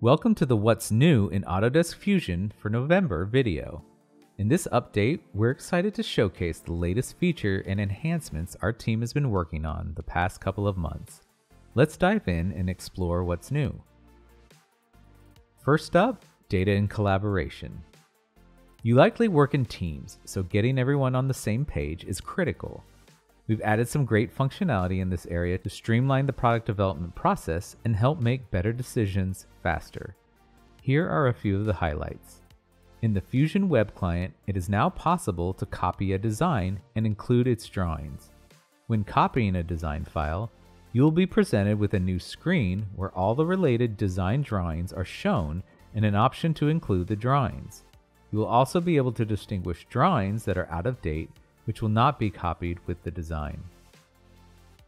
Welcome to the What's New in Autodesk Fusion for November video. In this update, we're excited to showcase the latest feature and enhancements our team has been working on the past couple of months. Let's dive in and explore what's new. First up, data and collaboration. You likely work in teams, so getting everyone on the same page is critical. We've added some great functionality in this area to streamline the product development process and help make better decisions faster. Here are a few of the highlights. In the Fusion web client, it is now possible to copy a design and include its drawings. When copying a design file, you will be presented with a new screen where all the related design drawings are shown and an option to include the drawings. You will also be able to distinguish drawings that are out of date, which will not be copied with the design.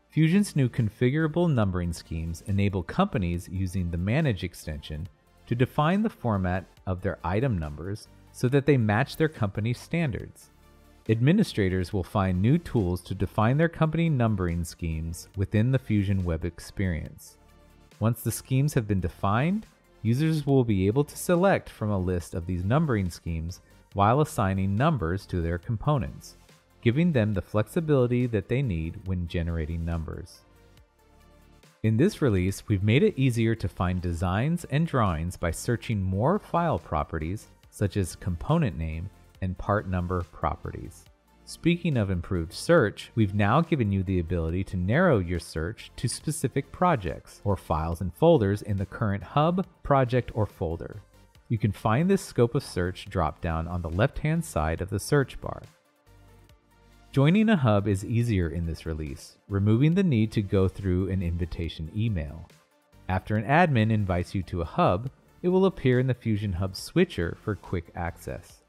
Fusion's new configurable numbering schemes enable companies using the Manage extension to define the format of their item numbers so that they match their company standards. Administrators will find new tools to define their company numbering schemes within the Fusion web experience. Once the schemes have been defined, users will be able to select from a list of these numbering schemes while assigning numbers to their components, giving them the flexibility that they need when generating numbers. In this release, we've made it easier to find designs and drawings by searching more file properties such as component name and part number properties. Speaking of improved search, we've now given you the ability to narrow your search to specific projects or files and folders in the current hub, project, or folder. You can find this scope of search drop-down on the left-hand side of the search bar. Joining a hub is easier in this release, removing the need to go through an invitation email. After an admin invites you to a hub, it will appear in the Fusion Hub switcher for quick access.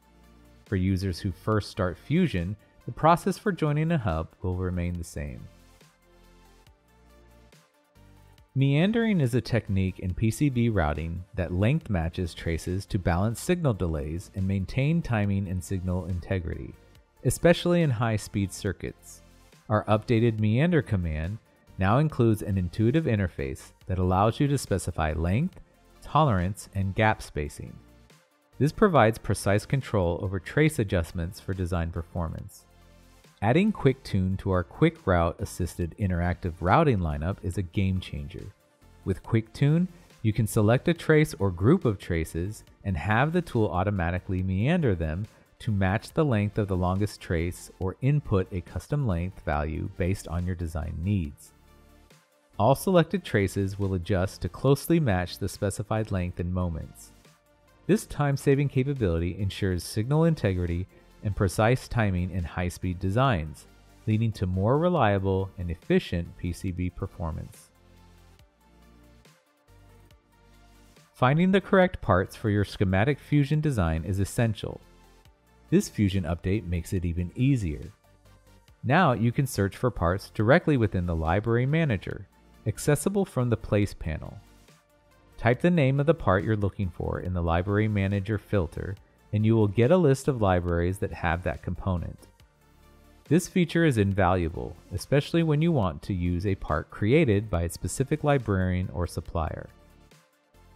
For users who first start Fusion, the process for joining a hub will remain the same. Meandering is a technique in PCB routing that length matches traces to balance signal delays and maintain timing and signal integrity, especially in high-speed circuits. Our updated meander command now includes an intuitive interface that allows you to specify length, tolerance, and gap spacing. This provides precise control over trace adjustments for design performance. Adding Quick Tune to our Quick Route assisted interactive routing lineup is a game changer. With Quick Tune, you can select a trace or group of traces and have the tool automatically meander them to match the length of the longest trace or input a custom length value based on your design needs. All selected traces will adjust to closely match the specified length in moments. This time-saving capability ensures signal integrity and precise timing in high-speed designs, leading to more reliable and efficient PCB performance. Finding the correct parts for your schematic Fusion design is essential. This Fusion update makes it even easier. Now you can search for parts directly within the Library Manager, accessible from the Place panel. Type the name of the part you're looking for in the Library Manager filter, and you will get a list of libraries that have that component. This feature is invaluable, especially when you want to use a part created by a specific librarian or supplier.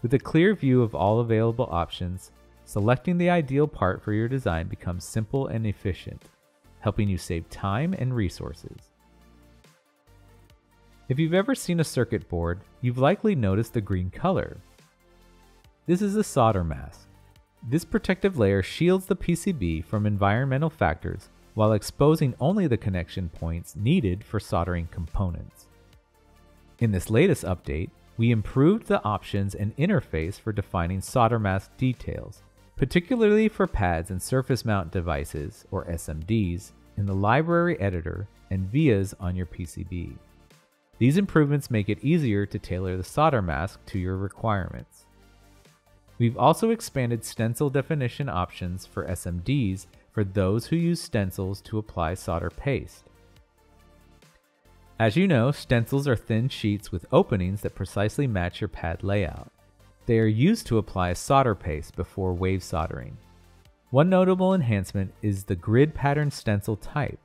With a clear view of all available options, selecting the ideal part for your design becomes simple and efficient, helping you save time and resources. If you've ever seen a circuit board, you've likely noticed the green color. This is a solder mask. This protective layer shields the PCB from environmental factors while exposing only the connection points needed for soldering components. In this latest update, we improved the options and interface for defining solder mask details, particularly for pads and surface mount devices, or SMDs, in the library editor and vias on your PCB. These improvements make it easier to tailor the solder mask to your requirements. We've also expanded stencil definition options for SMDs for those who use stencils to apply solder paste. As you know, stencils are thin sheets with openings that precisely match your pad layout. They are used to apply solder paste before wave soldering. One notable enhancement is the grid pattern stencil type,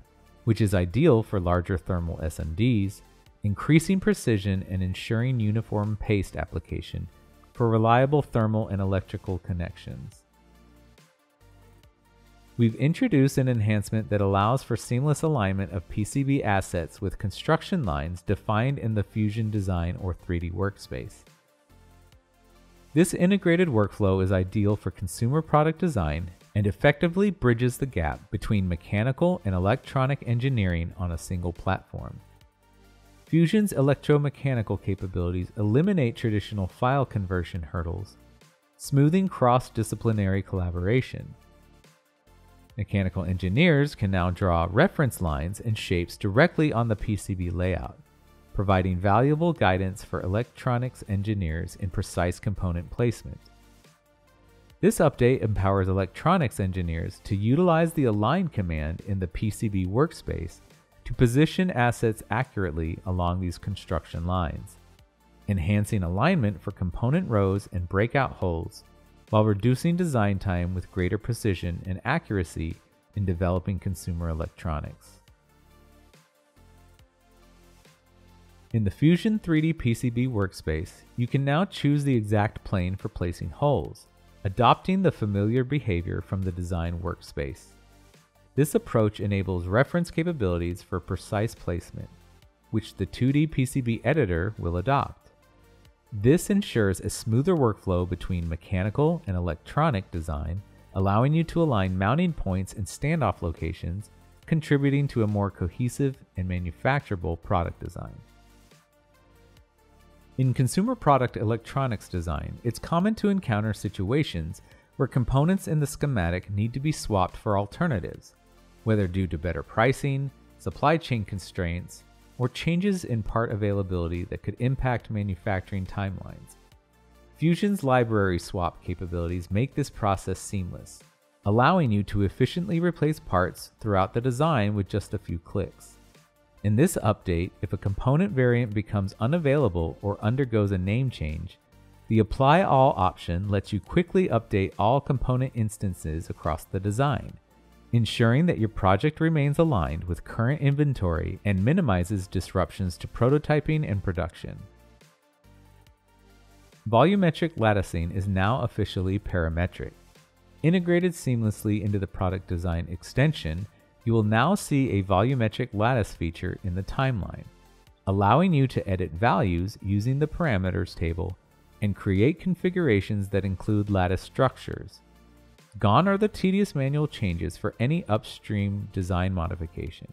which is ideal for larger thermal SMDs, increasing precision and ensuring uniform paste application for reliable thermal and electrical connections. We've introduced an enhancement that allows for seamless alignment of PCB assets with construction lines defined in the Fusion Design or 3D workspace. This integrated workflow is ideal for consumer product design and effectively bridges the gap between mechanical and electronic engineering on a single platform. Fusion's electromechanical capabilities eliminate traditional file conversion hurdles, smoothing cross-disciplinary collaboration. Mechanical engineers can now draw reference lines and shapes directly on the PCB layout, providing valuable guidance for electronics engineers in precise component placement. This update empowers electronics engineers to utilize the Align command in the PCB workspace to position assets accurately along these construction lines, enhancing alignment for component rows and breakout holes, while reducing design time with greater precision and accuracy in developing consumer electronics. In the Fusion 3D PCB workspace, you can now choose the exact plane for placing holes, adopting the familiar behavior from the design workspace. This approach enables reference capabilities for precise placement, which the 2D PCB editor will adopt. This ensures a smoother workflow between mechanical and electronic design, allowing you to align mounting points and standoff locations, contributing to a more cohesive and manufacturable product design. In consumer product electronics design, it's common to encounter situations where components in the schematic need to be swapped for alternatives, whether due to better pricing, supply chain constraints, or changes in part availability that could impact manufacturing timelines. Fusion's library swap capabilities make this process seamless, allowing you to efficiently replace parts throughout the design with just a few clicks. In this update, if a component variant becomes unavailable or undergoes a name change, the Apply All option lets you quickly update all component instances across the design, ensuring that your project remains aligned with current inventory and minimizes disruptions to prototyping and production. Volumetric latticing is now officially parametric. Integrated seamlessly into the product design extension, you will now see a volumetric lattice feature in the timeline, allowing you to edit values using the parameters table and create configurations that include lattice structures. Gone are the tedious manual changes for any upstream design modification.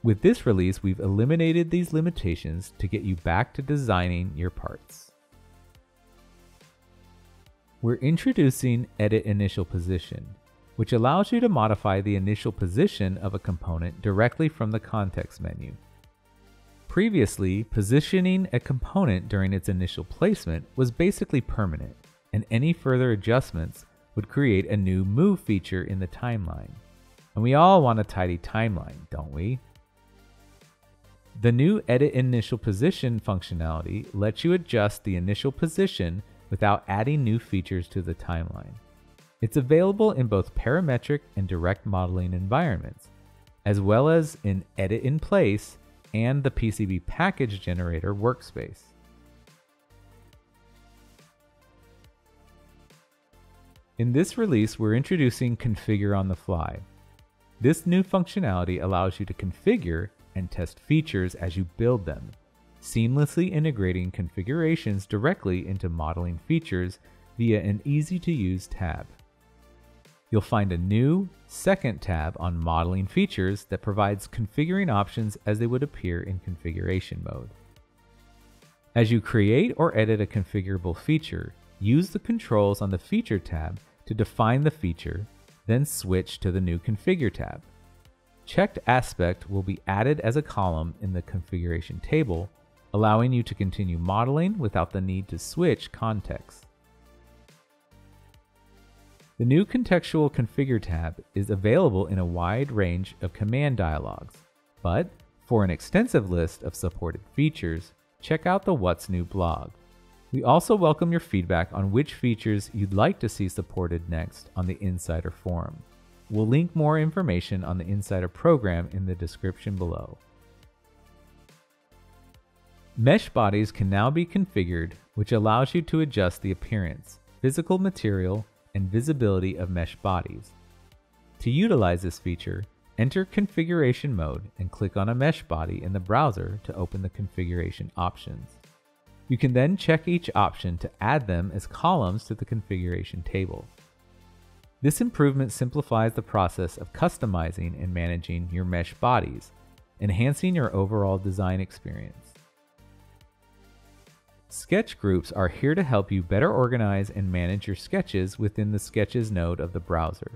With this release, we've eliminated these limitations to get you back to designing your parts. We're introducing Edit Initial Position, which allows you to modify the initial position of a component directly from the context menu. Previously, positioning a component during its initial placement was basically permanent, and any further adjustments would create a new Move feature in the timeline. And we all want a tidy timeline, don't we? The new Edit Initial Position functionality lets you adjust the initial position without adding new features to the timeline. It's available in both parametric and direct modeling environments, as well as in Edit in Place and the PCB Package Generator workspace. In this release, we're introducing Configure on the Fly. This new functionality allows you to configure and test features as you build them, seamlessly integrating configurations directly into modeling features via an easy-to-use tab. You'll find a new second tab on modeling features that provides configuring options as they would appear in configuration mode. As you create or edit a configurable feature, use the controls on the Feature tab to define the feature, then switch to the new Configure tab. Checked Aspect will be added as a column in the configuration table, allowing you to continue modeling without the need to switch context. The new Contextual Configure tab is available in a wide range of command dialogues, but for an extensive list of supported features, check out the What's New blog. We also welcome your feedback on which features you'd like to see supported next on the Insider Forum. We'll link more information on the Insider program in the description below. Mesh bodies can now be configured which allows you to adjust the appearance, physical material, and visibility of mesh bodies. To utilize this feature, enter Configuration Mode and click on a mesh body in the browser to open the configuration options. You can then check each option to add them as columns to the configuration table. This improvement simplifies the process of customizing and managing your mesh bodies, enhancing your overall design experience. Sketch groups are here to help you better organize and manage your sketches within the Sketches node of the browser.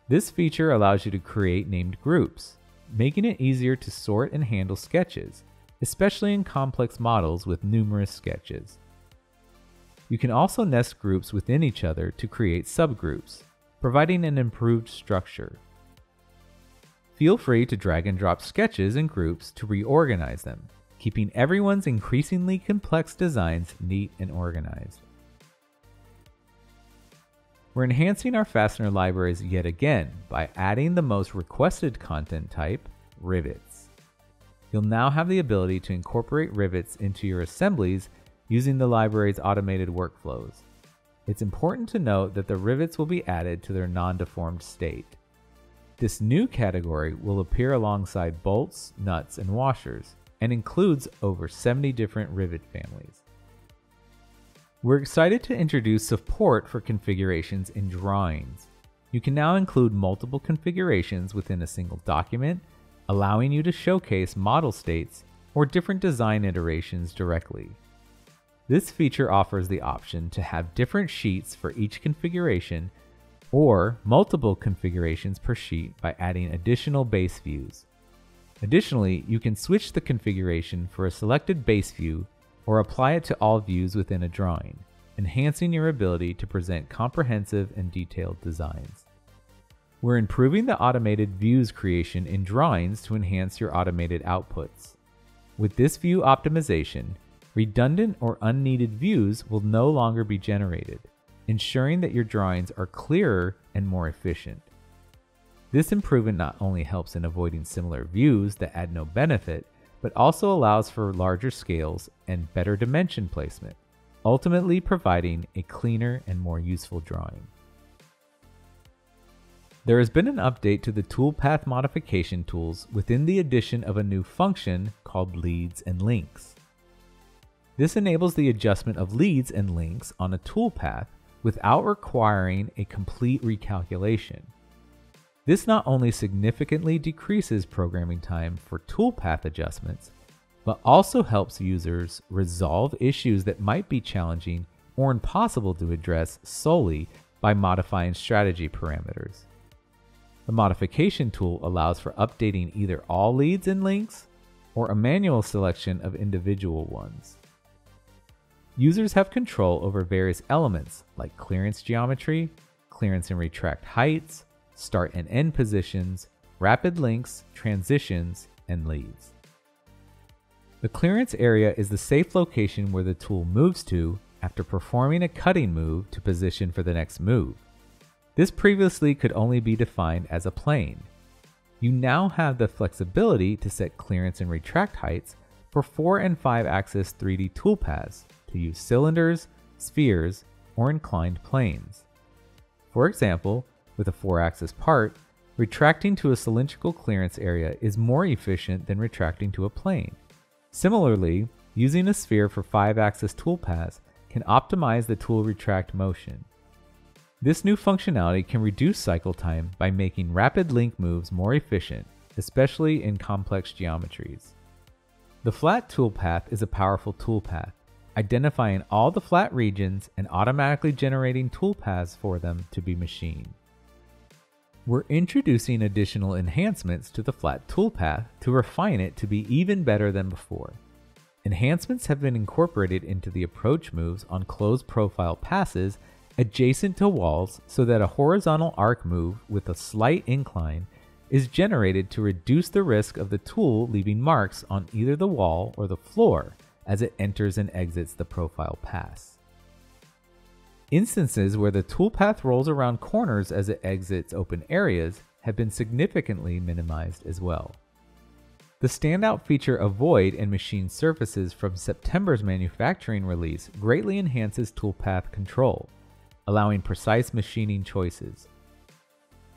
This feature allows you to create named groups, making it easier to sort and handle sketches, especially in complex models with numerous sketches. You can also nest groups within each other to create subgroups, providing an improved structure. Feel free to drag and drop sketches and groups to reorganize them, keeping everyone's increasingly complex designs neat and organized. We're enhancing our fastener libraries yet again by adding the most requested content type, rivets. You'll now have the ability to incorporate rivets into your assemblies using the library's automated workflows. It's important to note that the rivets will be added to their non-deformed state. This new category will appear alongside bolts, nuts, and washers, and includes over 70 different rivet families. We're excited to introduce support for configurations in drawings. You can now include multiple configurations within a single document, allowing you to showcase model states or different design iterations directly. This feature offers the option to have different sheets for each configuration or multiple configurations per sheet by adding additional base views. Additionally, you can switch the configuration for a selected base view or apply it to all views within a drawing, enhancing your ability to present comprehensive and detailed designs. We're improving the automated views creation in drawings to enhance your automated outputs. With this view optimization, redundant or unneeded views will no longer be generated, ensuring that your drawings are clearer and more efficient. This improvement not only helps in avoiding similar views that add no benefit, but also allows for larger scales and better dimension placement, ultimately providing a cleaner and more useful drawing. There has been an update to the toolpath modification tools within the addition of a new function called leads and links. This enables the adjustment of leads and links on a toolpath without requiring a complete recalculation. This not only significantly decreases programming time for toolpath adjustments, but also helps users resolve issues that might be challenging or impossible to address solely by modifying strategy parameters. The modification tool allows for updating either all leads and links or a manual selection of individual ones. Users have control over various elements like clearance geometry, clearance and retract heights, start and end positions, rapid links, transitions, and leads. The clearance area is the safe location where the tool moves to after performing a cutting move to position for the next move. This previously could only be defined as a plane. You now have the flexibility to set clearance and retract heights for 4 and 5 axis 3D toolpaths to use cylinders, spheres, or inclined planes. For example, with a 4-axis part, retracting to a cylindrical clearance area is more efficient than retracting to a plane. Similarly, using a sphere for 5-axis toolpaths can optimize the tool retract motion. This new functionality can reduce cycle time by making rapid link moves more efficient, especially in complex geometries. The flat toolpath is a powerful toolpath, identifying all the flat regions and automatically generating toolpaths for them to be machined. We're introducing additional enhancements to the flat toolpath to refine it to be even better than before. Enhancements have been incorporated into the approach moves on closed profile passes adjacent to walls so that a horizontal arc move with a slight incline is generated to reduce the risk of the tool leaving marks on either the wall or the floor as it enters and exits the profile pass. Instances where the toolpath rolls around corners as it exits open areas have been significantly minimized as well. The standout feature Avoid in machine surfaces from September's manufacturing release greatly enhances toolpath control, allowing precise machining choices,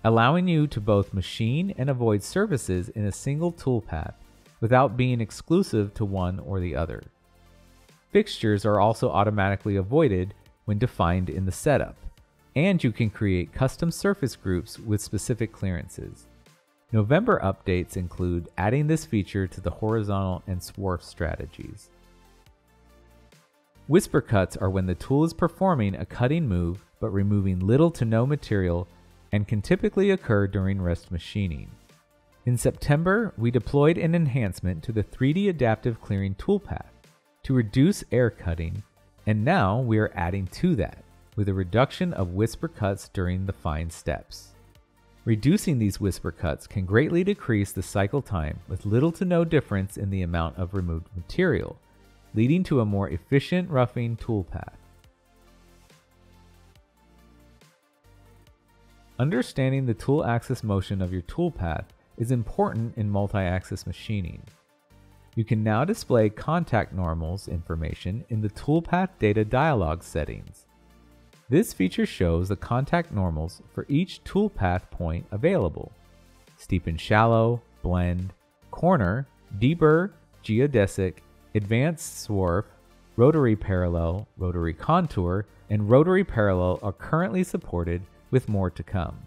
allowing you to both machine and avoid surfaces in a single toolpath without being exclusive to one or the other. Fixtures are also automatically avoided when defined in the setup, and you can create custom surface groups with specific clearances. November updates include adding this feature to the horizontal and swarf strategies. Whisper cuts are when the tool is performing a cutting move but removing little to no material and can typically occur during rest machining. In September, we deployed an enhancement to the 3D Adaptive Clearing toolpath to reduce air cutting, and now we are adding to that with a reduction of whisper cuts during the fine steps. Reducing these whisper cuts can greatly decrease the cycle time with little to no difference in the amount of removed material, leading to a more efficient roughing toolpath. Understanding the tool axis motion of your toolpath is important in multi-axis machining. You can now display contact normals information in the toolpath data dialog settings. This feature shows the contact normals for each toolpath point available: steep and shallow, blend, corner, deburr, geodesic, advanced swarf, rotary parallel, rotary contour, and rotary parallel are currently supported, with more to come.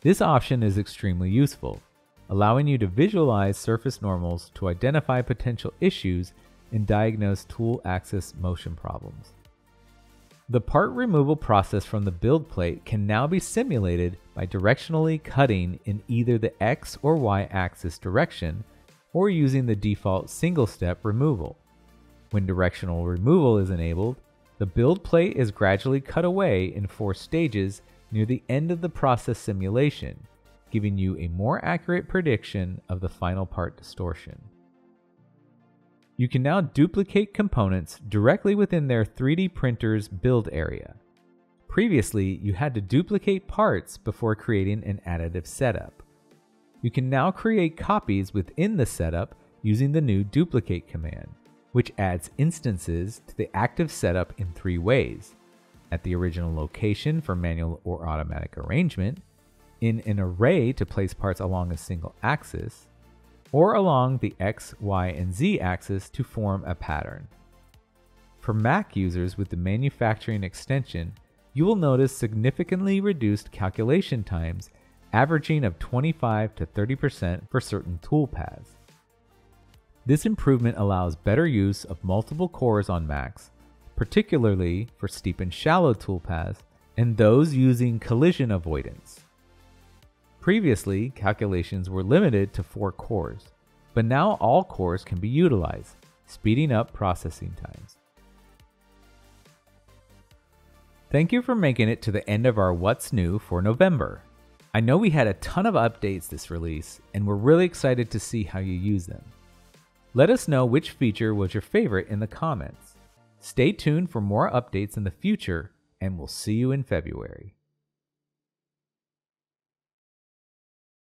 This option is extremely useful, allowing you to visualize surface normals to identify potential issues and diagnose tool axis motion problems. The part removal process from the build plate can now be simulated by directionally cutting in either the X or Y axis direction or using the default single-step removal. When directional removal is enabled, the build plate is gradually cut away in 4 stages near the end of the process simulation, giving you a more accurate prediction of the final part distortion. You can now duplicate components directly within their 3D printer's build area. Previously, you had to duplicate parts before creating an additive setup. You can now create copies within the setup using the new duplicate command, which adds instances to the active setup in 3 ways: at the original location for manual or automatic arrangement, in an array to place parts along a single axis, or along the X, Y, and Z axis to form a pattern. For Mac users with the manufacturing extension, you will notice significantly reduced calculation times, averaging of 25 to 30% for certain toolpaths. This improvement allows better use of multiple cores on Macs, particularly for steep and shallow toolpaths and those using collision avoidance. Previously, calculations were limited to 4 cores, but now all cores can be utilized, speeding up processing times. Thank you for making it to the end of our What's New for November. I know we had a ton of updates this release, and we're really excited to see how you use them. Let us know which feature was your favorite in the comments. Stay tuned for more updates in the future, and we'll see you in February.